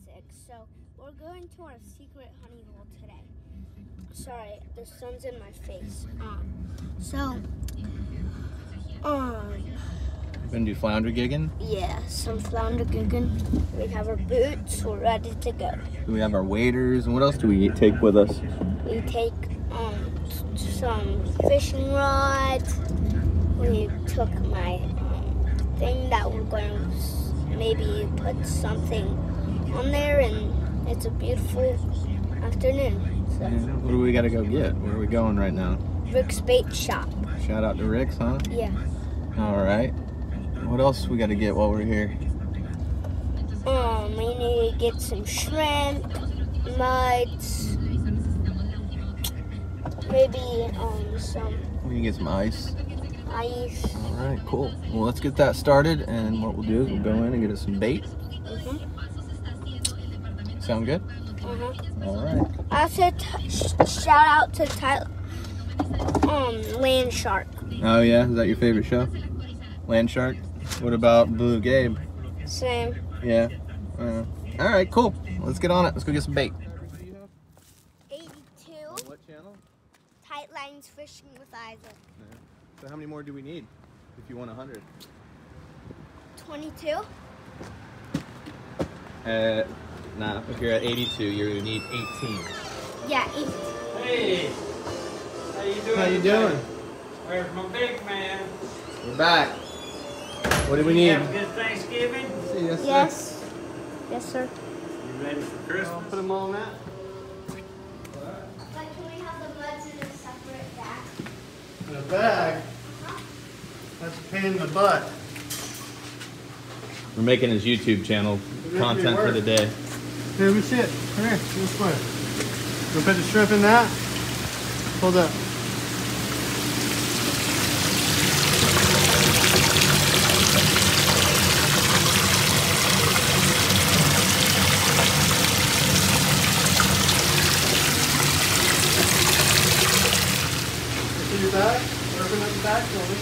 Isaac. So we're going to our secret honey hole today. Sorry, the sun's in my face. Gonna do flounder gigging? Yeah, some flounder gigging. We have our boots. We're ready to go. We have our waders, and what else do we take with us? We take some fishing rods. We took my thing that we're going to maybe put something on there, and it's a beautiful afternoon. So. What do we gotta go get? Where are we going right now? Rick's Bait Shop. Shout out to Rick's, huh? Yeah. All right. What else we gotta get while we're here? We need to get some shrimp, muds, maybe some. We can get some ice. Ice. All right, cool. Well, let's get that started, and what we'll do is we'll go in and get us some bait. Sound good? All right. I said shout out to Land Shark. Oh yeah, is that your favorite show? Land Shark? What about Blue Gabe? Same. Yeah. All right, cool. Let's get on it. Let's go get some bait. 82. What channel? Tight Lines Fishing with Isaac. Yeah. So how many more do we need if you want 100? 22. Nah, if you're at 82, you're gonna need 18. Yeah, 8. Hey, how you doing? How you doing? Where's my big man? We're back. What do we need? Have a good Thanksgiving? Yes. Yes. Yes, sir. You ready for Christmas? Put them all in that. But can we have the muds in a separate bag? In a bag? That's a pain in the butt. We're making his YouTube channel content for the day. Here, let me see it. Come here, this way. We'll put the shrimp in that. Hold up. See your bag? Open up the bag for me.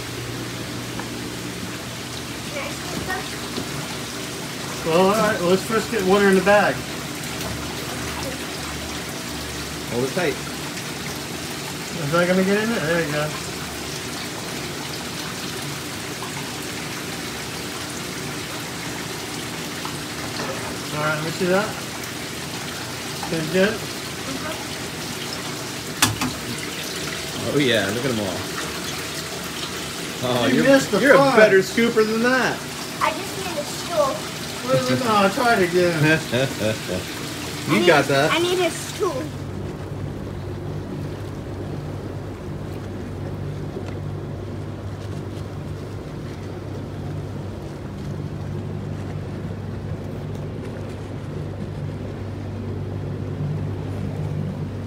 Can I scoop them? Well, all right. Well, let's first get water in the bag. Hold it tight. Is that gonna get in there? There you go. All right. Let me see that. Good, good. Oh yeah, look at them all. Oh, You missed the you're a fun. better scooper than that. I just need a stool. No, try it again. You got that. I need a stool.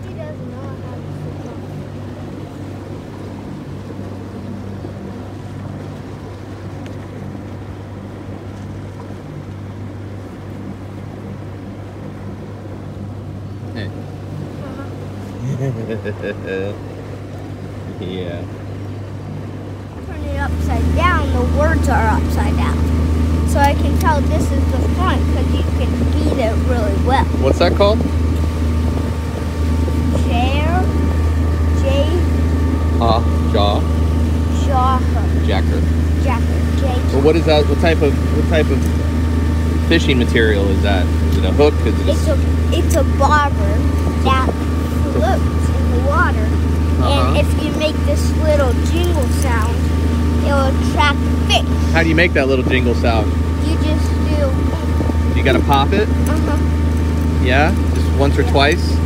He doesn't know how to sit down. Yeah. Turn it upside down, the words are upside down. So I can tell this is the front because you can read it really well. What's that called? Chair, Jaw. Jacker. Jacker, J. Well, what is that? What type of fishing material is that? Is it a hook? Is it It's a bobber that floats in the water. And if you make this little jingle sound, it'll attract fish. How do you make that little jingle sound? You just do. You gotta pop it? Yeah? Just once or twice?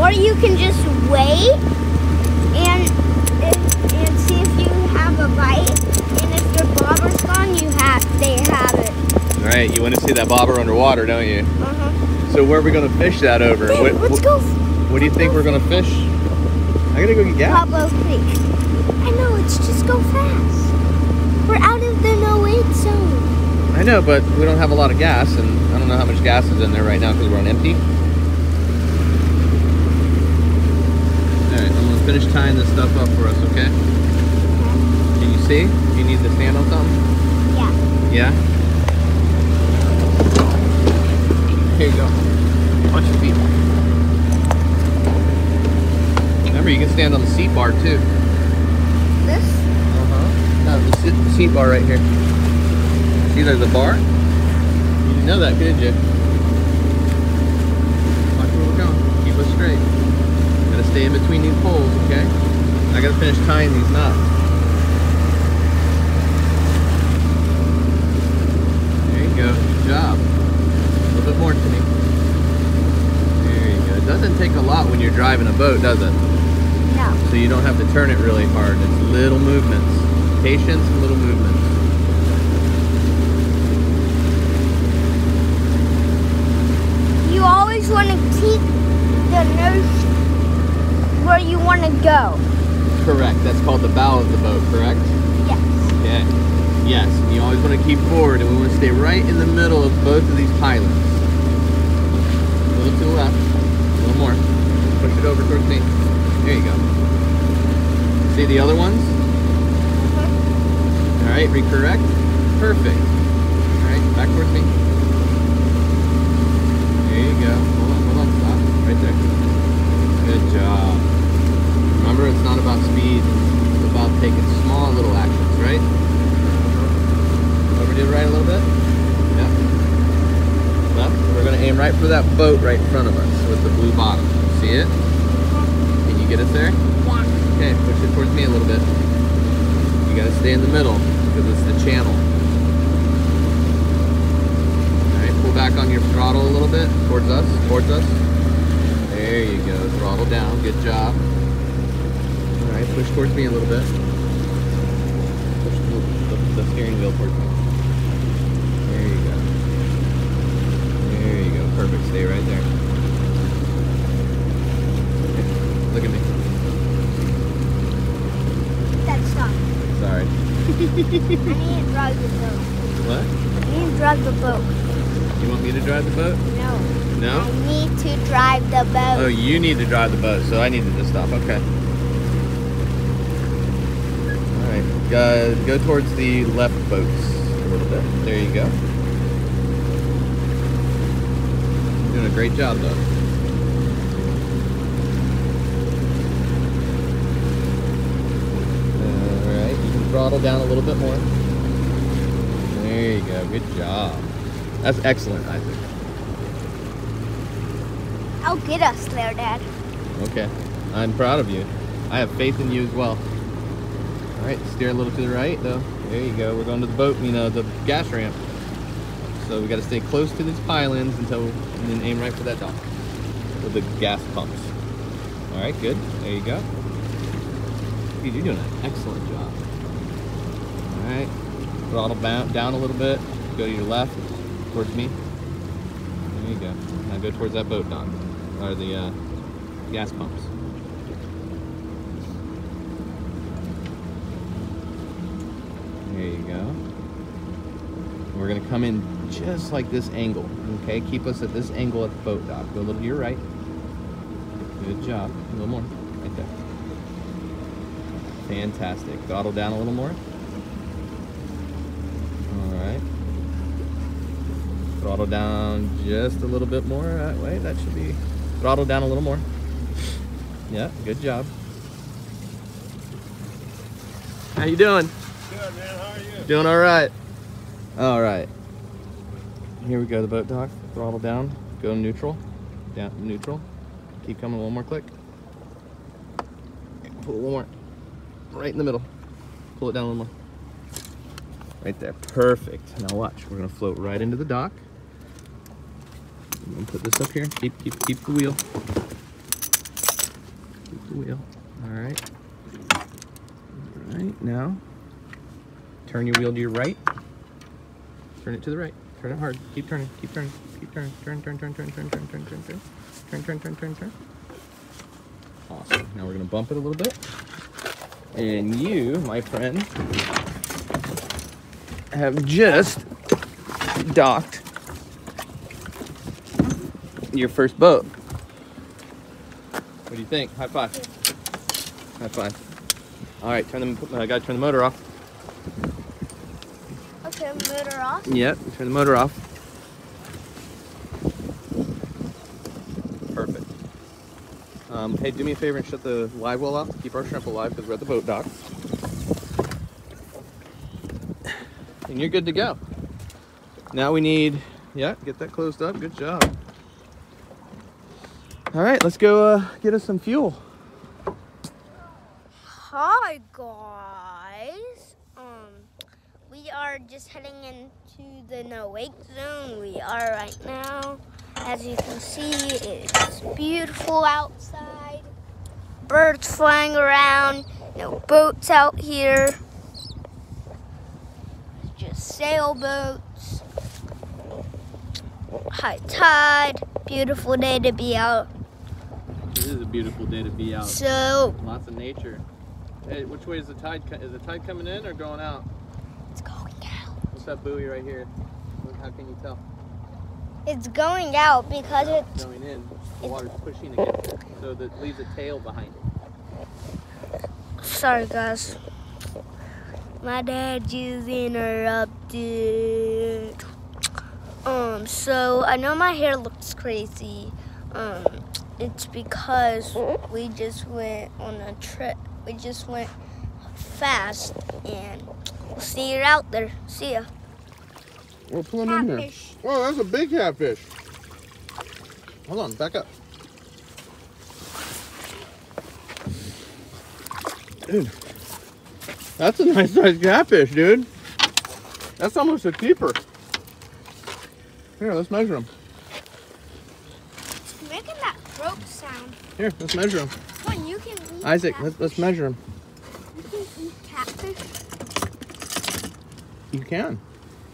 Or you can just wait and see if you have a bite. And if the bobber's gone, they have it. All right, you want to see that bobber underwater, don't you? So where are we gonna fish that over? Wait, let's go. What do you think we're gonna fish? I gotta go get gas. Pablo Creek. I know, let's just go fast. We're out of the no-wait zone. I know, but we don't have a lot of gas, and I don't know how much gas is in there right now because we're on empty. Alright, I'm gonna finish tying this stuff up for us, okay? Can you see? Do you need to stand on something? Yeah. Yeah? Here you go. Watch your feet. Remember, you can stand on the seat bar too. This? No, the seat bar right here. See, there's a bar. You didn't know that, did you? Watch where we're going. Keep us straight. Gotta stay in between these poles, okay? I gotta finish tying these knots. There you go. Good job. A little bit more to me. There you go. It doesn't take a lot when you're driving a boat, does it? No. So you don't have to turn it really hard. It's little movements. Patience and little movements. You always want to keep the nose where you want to go. Correct. That's called the bow of the boat, correct? Yes. Okay. Yes. You always want to keep forward, and we want to stay right in the middle of both of these pylons. A little to the left. A little more. Push it over towards me. There you go. See the other ones? All right. Recorrect. Perfect. All right. Back towards me. There you go. Hold on. Stop. Right there. Good job. Remember, it's not about speed. It's about taking small little actions, right? Overdid right a little bit? Yep. Left. We're going to aim right for that boat right in front of us with the blue bottom. See it? Can you get us there? Yeah. Okay, push it towards me a little bit. You got to stay in the middle because it's the channel. Alright, pull back on your throttle a little bit. Towards us. Towards us. There you go. Throttle down. Good job. Alright, push towards me a little bit. Push the steering wheel towards me. There you go. There you go. Perfect. Stay right there. Okay. Look at me. That's stop. Sorry. I need to drive the boat. What? I need to drive the boat. You want me to drive the boat? No. No? I need to drive the boat. Oh, you need to drive the boat, so I need to just stop. Okay. Alright, go towards the left boats a little bit. There you go. You're doing a great job, though. Alright, you can throttle down a little bit more. There you go. Good job. That's excellent, I think. I'll get us there, Dad. Okay, I'm proud of you. I have faith in you as well. All right, steer a little to the right, though. There you go. We're going to the boat, the gas ramp. So we got to stay close to these pylons and then aim right for that dock with the gas pumps. All right, good. There you go. Dude, you're doing an excellent job. All right, throttle down a little bit. Go to your left, towards me. There you go. Now go towards that boat dock. Or the gas pumps. There you go. We're gonna come in just like this angle, okay? Keep us at this angle at the boat dock. Go a little to your right. Good job. A little more. Right there. Fantastic. Throttle down a little more. All right. Throttle down just a little bit more that way. That should be. Throttle down a little more. Yeah, good job. How you doing? Good, man. How are you? Doing all right. All right. Here we go, the boat dock. Throttle down. Go neutral. Down neutral. Keep coming. One more click. Pull one more. Right in the middle. Pull it down a little more. Right there. Perfect. Now watch. We're gonna float right into the dock. I'm gonna put this up here. Keep the wheel. Keep the wheel. All right. All right. Now, turn your wheel to your right. Turn it to the right. Turn it hard. Keep turning. Keep turning. Keep turning. Turn. Awesome. Now we're gonna bump it a little bit. And you, my friend, have just docked your first boat. What do you think? High five. High five. All right, I gotta turn the motor off. Okay, motor off. Yep, turn the motor off. Hey, do me a favor and shut the live well off to keep our shrimp alive because we're at the boat dock. And you're good to go. Now we need, yeah, get that closed up. Good job. All right, let's go get us some fuel. Hi guys. We are just heading into the no wake zone. We are right now. As you can see, it's beautiful outside. Birds flying around. No boats out here. Just sailboats. High tide. Beautiful day to be out. It is a beautiful day to be out. So Lots of nature. Hey, which way is the tide? Is the tide coming in or going out? it's going out. What's that buoy right here? How can you tell? It's going out because it's Going in. The water's pushing against it, so that leaves a tail behind it. sorry guys. My dad just interrupted. So I know my hair looks crazy. It's because we just went on a trip. We just went fast, and we'll see you out there. See ya. We're pulling in here. Catfish. Whoa, that's a big catfish. Hold on, back up. Dude, that's a nice sized catfish, dude. That's almost a keeper. Here, let's measure them. It's making that throat sound. Here, let's measure them. Come on, you can eat Isaac, catfish. let's measure them. You can eat catfish? You can.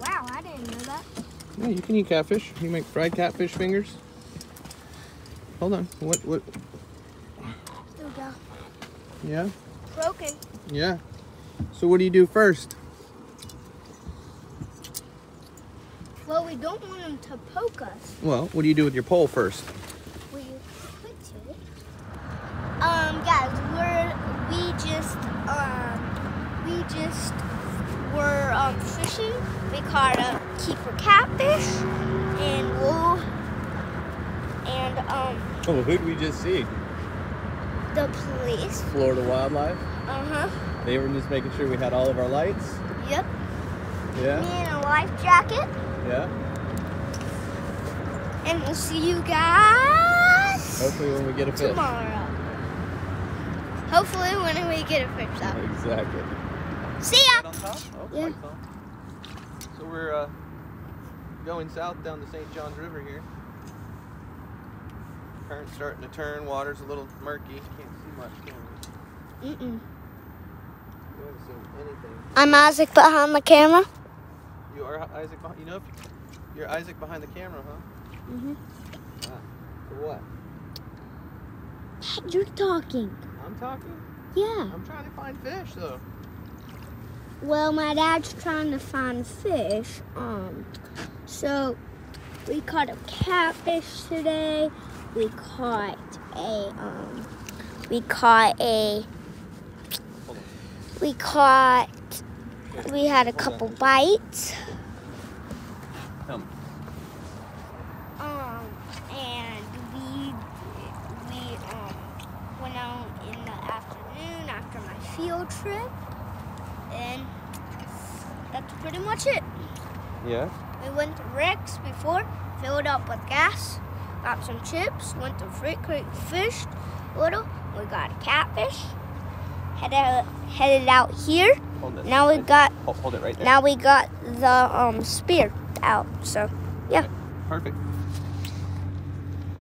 Wow, I didn't know that. Yeah, you can eat catfish. You make fried catfish fingers. Hold on. What? There we go. Yeah? Broken. Yeah. So what do you do first? Well, we don't want them to poke us. Well, what do you do with your pole first? We put it. Guys, we just were fishing. We caught a keeper catfish, and Oh, who did we just see? the police. Florida Wildlife. They were just making sure we had all of our lights. Yep. Me Yeah. in a life jacket, Yeah. and we'll see you guys Hopefully when we get a fish. tomorrow. Hopefully when we get a fish out. Exactly. See ya. On top? Oh, Yeah. lights on. So we're going south down the St. Johns River here. Current's starting to turn. Water's a little murky. Can't see much, can we? We haven't seen anything. I'm Isaac behind the camera. You are Isaac. You know, if you're Isaac behind the camera, huh? Ah, for what? You're talking. I'm talking. Yeah. I'm trying to find fish, though. Well, my dad's trying to find fish. So we caught a catfish today. We had a couple bites. Come. And we went out in the afternoon after my field trip, and that's pretty much it. Yeah. We went to Rick's before, filled up with gas, got some chips, went to Freight Creek, fished a little. We got a catfish. Headed out here. Hold it. Now we got. Hold it right there. Now we got the spear out. So yeah. Perfect.